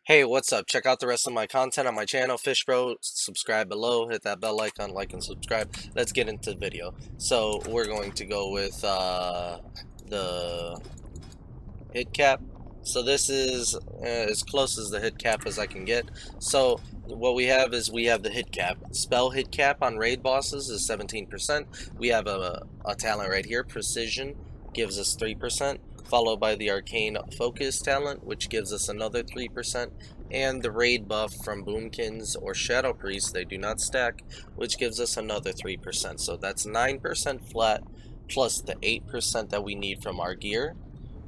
Hey, what's up? Check out the rest of my content on my channel, Fishbro. Subscribe below, hit that bell icon, like and subscribe. Let's get into the video. So we're going to go with the hit cap. So this is as close as the hit cap as I can get. So what we have is we have the hit cap. Spell hit cap on raid bosses is 17%. We have a talent right here, Precision, gives us 3%, followed by the Arcane Focus talent, which gives us another 3%, and the raid buff from Boomkins or Shadow Priest, they do not stack, which gives us another 3%. So that's 9% flat, plus the 8% that we need from our gear.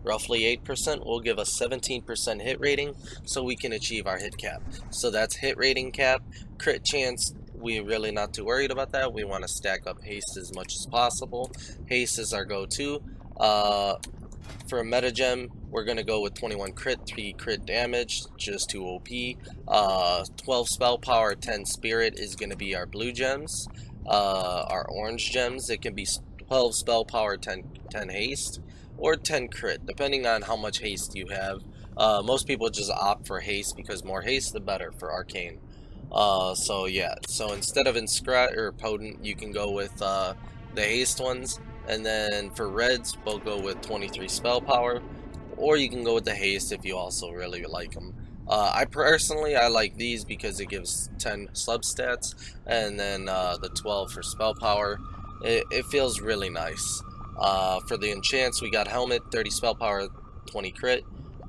Roughly 8% will give us 17% hit rating, so we can achieve our hit cap. So that's hit rating cap. Crit chance, we're really not too worried about that. We want to stack up haste as much as possible. Haste is our go-to. For a meta gem, we're going to go with 21 crit, 3 crit damage, just 2 OP. 12 spell power, 10 spirit is going to be our blue gems. Our orange gems, it can be 12 spell power, 10 haste, or 10 crit, depending on how much haste you have. Most people just opt for haste because more haste, the better for Arcane. So yeah, so instead of Inscribe or Potent, you can go with the haste ones. And then for reds, we'll go with 23 spell power, or you can go with the haste if you also really like them. I personally like these because it gives 10 sub stats, and then the 12 for spell power. It feels really nice. For the enchants, we got helmet, 30 spell power, 20 crit,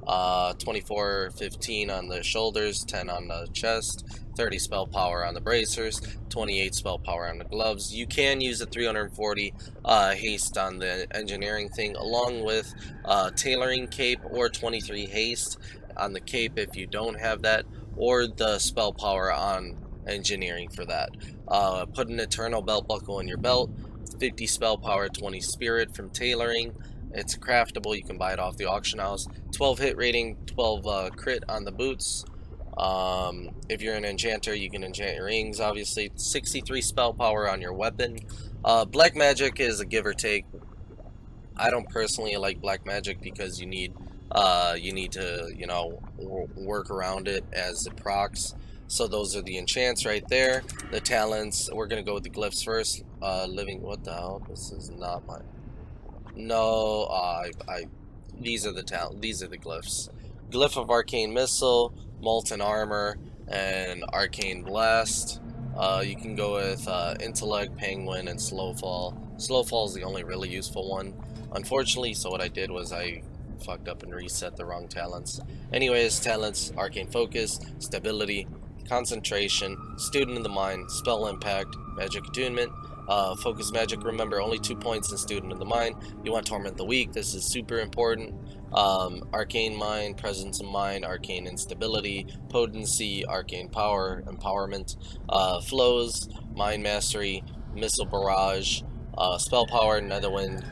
24, 15 on the shoulders, 10 on the chest, 30 spell power on the bracers, 28 spell power on the gloves. You can use a 340 haste on the engineering thing, along with tailoring cape, or 23 haste on the cape if you don't have that, or the spell power on engineering for that. Put an eternal belt buckle in your belt, 50 spell power, 20 spirit from tailoring. It's craftable, you can buy it off the auction house. 12 hit rating, 12 crit on the boots. If you're an enchanter, you can enchant your rings, obviously. 63 spell power on your weapon. Black magic is a give or take. I don't personally like black magic because you need to, you know, work around it as it procs. So those are the enchants right there. The talents, we're gonna go with the glyphs first. Living, what the hell? This is not mine. No, these are the these are the glyphs. Glyph of Arcane Missile, Molten Armor, and Arcane Blast. You can go with Intellect, Penguin, and Slowfall. Slowfall is the only really useful one, unfortunately, so what I did was I fucked up and reset the wrong talents. Anyways, talents: Arcane Focus, Stability, Concentration, Student of the Mind, Spell Impact, Magic Attunement, Focus Magic, remember, only 2 points in Student of the Mind. You want Torment the Weak, this is super important. Arcane Mind, Presence of Mind, Arcane Instability, Potency, Arcane Power, Empowerment, Flows, Mind Mastery, Missile Barrage, Spell Power, Netherwind,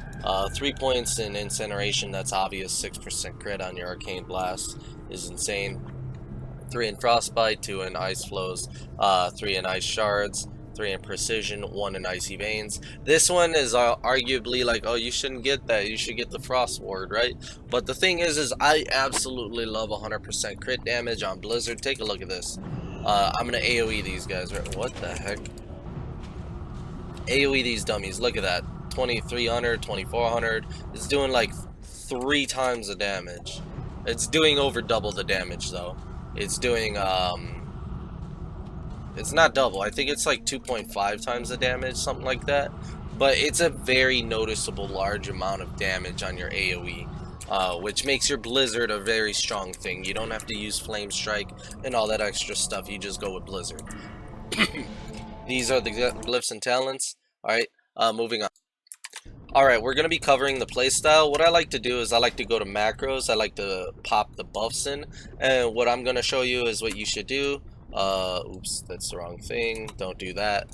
3 points in Incineration, that's obvious. 6% crit on your Arcane Blast is insane. 3 in Frostbite, 2 in Ice Flows, 3 in Ice Shards, 3 in Precision, 1 in Icy Veins. This one is arguably like, oh, you shouldn't get that, you should get the Frost Ward, right? But the thing is I absolutely love 100% crit damage on Blizzard. Take a look at this. I'm gonna AoE these guys, right? What the heck? AoE these dummies, look at that. 2300, 2400. It's doing like 3 times the damage. It's doing over double the damage though. It's doing it's not double, I think it's like 2.5 times the damage, something like that. But it's a very noticeable large amount of damage on your AoE, which makes your Blizzard a very strong thing. You don't have to use Flame Strike and all that extra stuff, you just go with Blizzard. These are the glyphs and talents. Alright, moving on. Alright, we're going to be covering the playstyle. What I like to do is I like to go to macros. I like to pop the buffs in. And what I'm going to show you is what you should do. Oops, that's the wrong thing. Don't do that.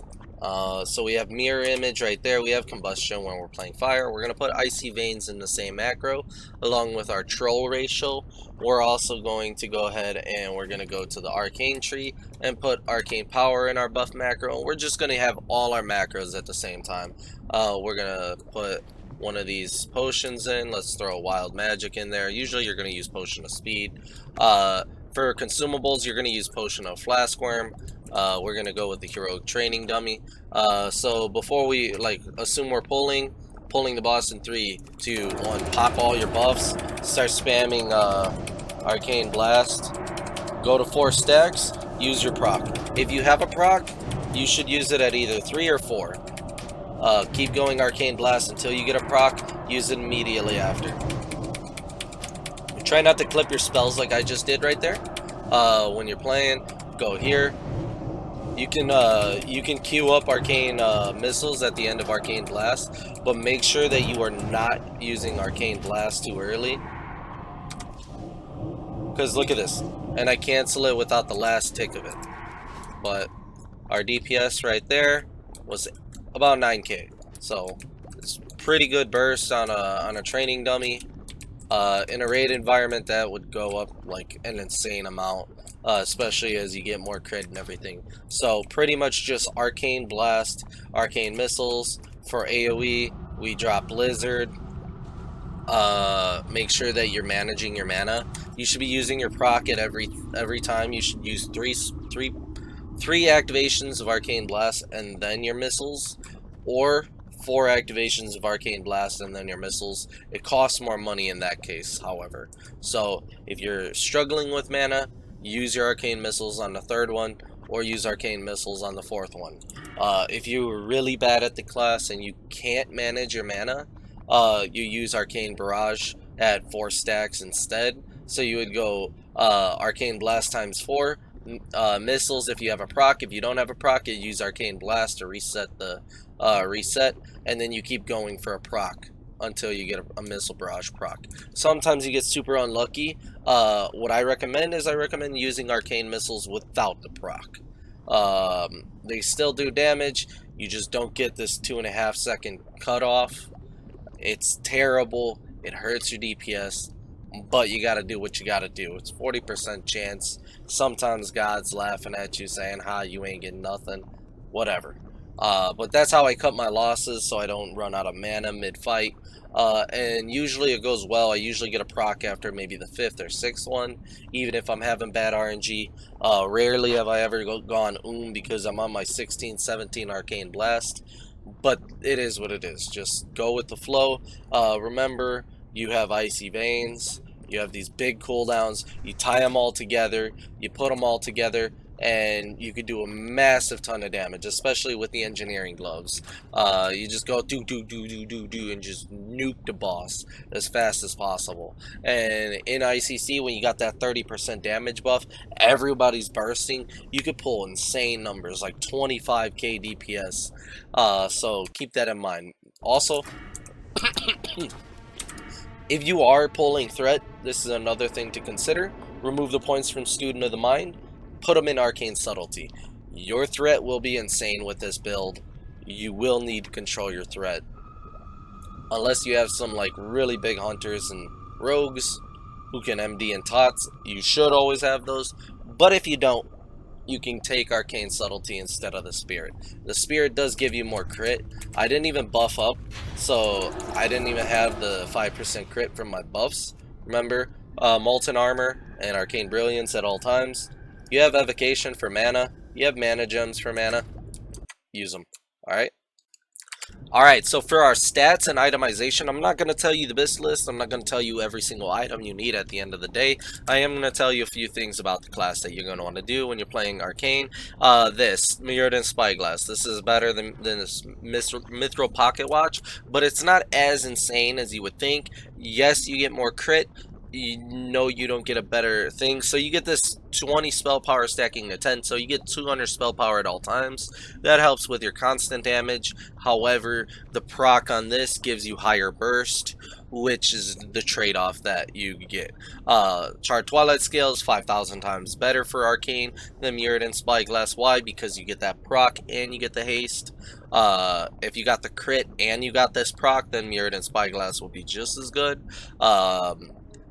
So we have mirror image right there. We have combustion when we're playing fire. We're going to put icy veins in the same macro along with our troll racial. We're also going to go ahead and we're going to go to the arcane tree and put arcane power in our buff macro. And we're just going to have all our macros at the same time. We're going to put one of these potions in. Let's throw a wild magic in there. Usually you're going to use potion of speed. For consumables, you're going to use Potion of Flaskworm. We're going to go with the Heroic Training Dummy. So before we, assume we're pulling the boss in 3, 2, 1, pop all your buffs, start spamming Arcane Blast, go to 4 stacks, use your proc. If you have a proc, you should use it at either 3 or 4. Keep going Arcane Blast until you get a proc, use it immediately after. Try not to clip your spells like I just did right there. When you're playing, go here. You can queue up Arcane Missiles at the end of Arcane Blast, but make sure that you are not using Arcane Blast too early. Because look at this, and I cancel it without the last tick of it. But our DPS right there was about 9k, so it's pretty good burst on a training dummy. In a raid environment, that would go up like an insane amount, especially as you get more crit and everything. So pretty much just Arcane Blast, Arcane Missiles. For AoE, we drop Blizzard. Make sure that you're managing your mana. You should be using your proc at every time. You should use three activations of Arcane Blast and then your missiles, or 4 activations of Arcane Blast and then your missiles. It costs more money in that case, however. So if you're struggling with mana, use your Arcane Missiles on the 3rd one, or use Arcane Missiles on the 4th one. If you're really bad at the class and you can't manage your mana, you use Arcane Barrage at 4 stacks instead. So you would go Arcane Blast times 4, missiles if you have a proc. If you don't have a proc, you use Arcane Blast to reset the reset, and then you keep going for a proc until you get a missile barrage proc. Sometimes you get super unlucky. What I recommend is using Arcane Missiles without the proc. They still do damage, you just don't get this 2.5 second cutoff. It's terrible, it hurts your DPS, but you gotta do what you gotta do. It's 40% chance. Sometimes God's laughing at you saying, "Ha, you ain't getting nothing." Whatever. But that's how I cut my losses, so I don't run out of mana mid-fight. And usually it goes well. I usually get a proc after maybe the 5th or 6th one, even if I'm having bad RNG. Rarely have I ever gone because I'm on my 16, 17 Arcane Blast. But it is what it is. Just go with the flow. Remember, you have Icy Veins. You have these big cooldowns. You tie them all together. You put them all together, and you could do a massive ton of damage, especially with the engineering gloves. You just go do, and just nuke the boss as fast as possible. And in ICC, when you got that 30% damage buff, everybody's bursting. You could pull insane numbers, like 25k DPS. So keep that in mind. Also, if you are pulling threat, this is another thing to consider. Remove the points from Student of the Mind. Put them in Arcane Subtlety. Your threat will be insane with this build. You will need to control your threat. Unless you have some like really big hunters and rogues who can MD and TOTS, you should always have those. But if you don't, you can take Arcane Subtlety instead of the Spirit. The Spirit does give you more crit. I didn't even buff up, so I didn't even have the 5% crit from my buffs. Remember, Molten Armor and Arcane Brilliance at all times. You have Evocation for mana. You have Mana Gems for mana. Use them. Alright? Alright, so for our stats and itemization, I'm not going to tell you the best list. I'm not going to tell you every single item you need at the end of the day. I am going to tell you a few things about the class that you're going to want to do when you're playing Arcane. This, Mirrodin Spyglass. This is better than this Mithril Pocket Watch, but it's not as insane as you would think. Yes, you get more crit. You know you don't get a better thing. So you get this 20 spell power stacking to 10, so you get 200 spell power at all times. That helps with your constant damage. However, the proc on this gives you higher burst, which is the trade-off that you get. Charred Twilight Scale is 5,000 times better for Arcane than Mirrodin Spyglass. Why? Because you get that proc and you get the haste. If you got the crit and you got this proc, then Mirrodin Spyglass will be just as good.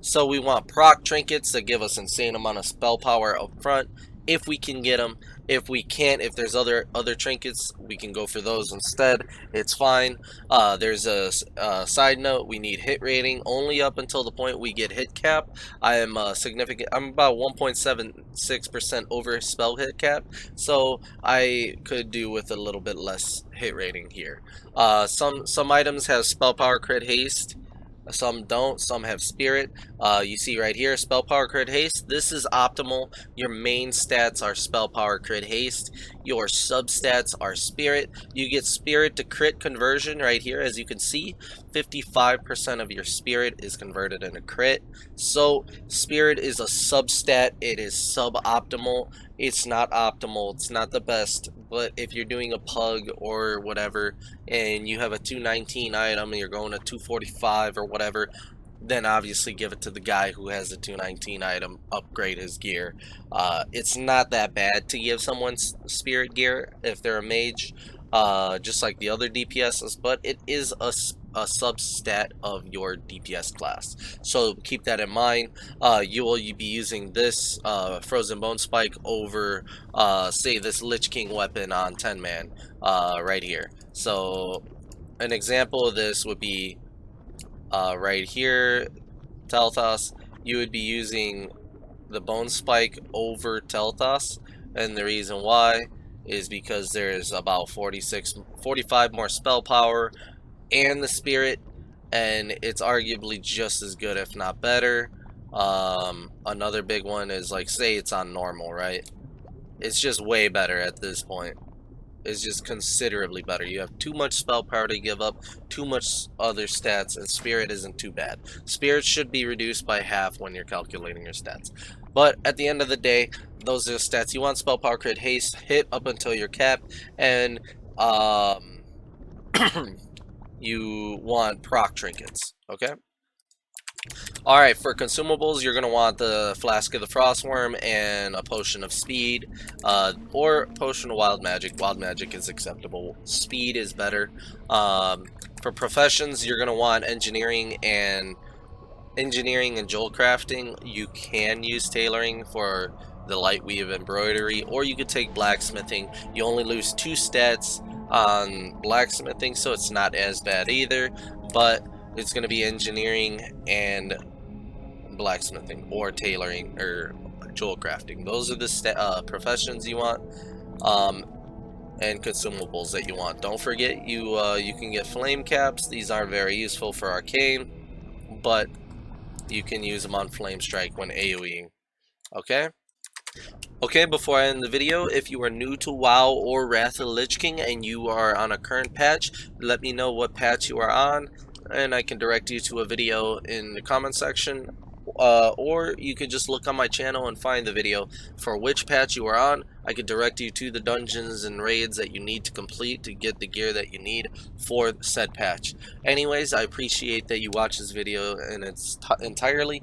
So we want proc trinkets that give us insane amount of spell power up front, if we can get them. If we can't, if there's other trinkets, we can go for those instead. It's fine. There's a side note: we need hit rating only up until the point we get hit cap. I am significant. I'm about 1.76% over spell hit cap, so I could do with a little bit less hit rating here. Some items have spell power, crit, haste. Some don't. Some have spirit. You see right here, spell power, crit, haste. This is optimal. Your main stats are spell power, crit, haste. Your substats are spirit. You get spirit to crit conversion right here, as you can see. 55% of your spirit is converted into crit. So spirit is a substat. It is suboptimal. It's not optimal. It's not the best. But if you're doing a pug or whatever, and you have a 219 item and you're going to 245 or whatever, then obviously give it to the guy who has a 219 item, upgrade his gear. It's not that bad to give someone spirit gear if they're a mage, just like the other DPSs, but it is a substat of your DPS class. So keep that in mind. You will be using this Frozen Bone Spike over, say, this Lich King weapon on 10-man right here. So an example of this would be right here, Telthos. You would be using the Bone Spike over Telthos, and the reason why is because there's about 45 more spell power and the spirit, and it's arguably just as good, if not better. Another big one is, like, say it's on normal, right? It's just way better at this point. It's just considerably better. You have too much spell power to give up, too much other stats, and spirit isn't too bad. Spirit should be reduced by half when you're calculating your stats. But at the end of the day, those are the stats. You want spell power, crit, haste, hit up until you're capped, and you want proc trinkets, okay? Alright, for consumables, you're going to want the Flask of the Frostworm and a Potion of Speed, or Potion of Wild Magic. Wild Magic is acceptable. Speed is better. For professions, you're going to want Engineering and Jewel Crafting. You can use Tailoring for the Light Weave Embroidery, or you could take Blacksmithing. You only lose 2 stats on Blacksmithing, so it's not as bad either, but it's going to be Engineering and Blacksmithing, or Tailoring, or Jewel Crafting. Those are the professions you want, and consumables that you want. Don't forget, you can get Flame Caps. These aren't very useful for Arcane, but you can use them on Flame Strike when AoEing. Okay, before I end the video, if you are new to WoW or Wrath of the Lich King and you are on a current patch, let me know what patch you are on, and I can direct you to a video in the comment section, or you could just look on my channel and find the video for which patch you are on. I could direct you to the dungeons and raids that you need to complete to get the gear that you need for said patch. Anyways, I appreciate that you watched this video in its entirety.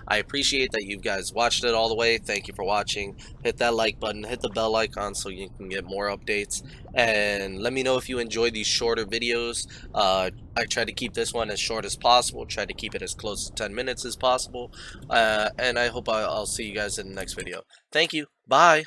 I appreciate that you guys watched it all the way. Thank you for watching. Hit that like button, hit the bell icon so you can get more updates, and let me know if you enjoy these shorter videos. I try to keep this one as short as possible, try to keep it as close to 10 minutes as possible, and I hope I'll see you guys in the next video. Thank you. Bye.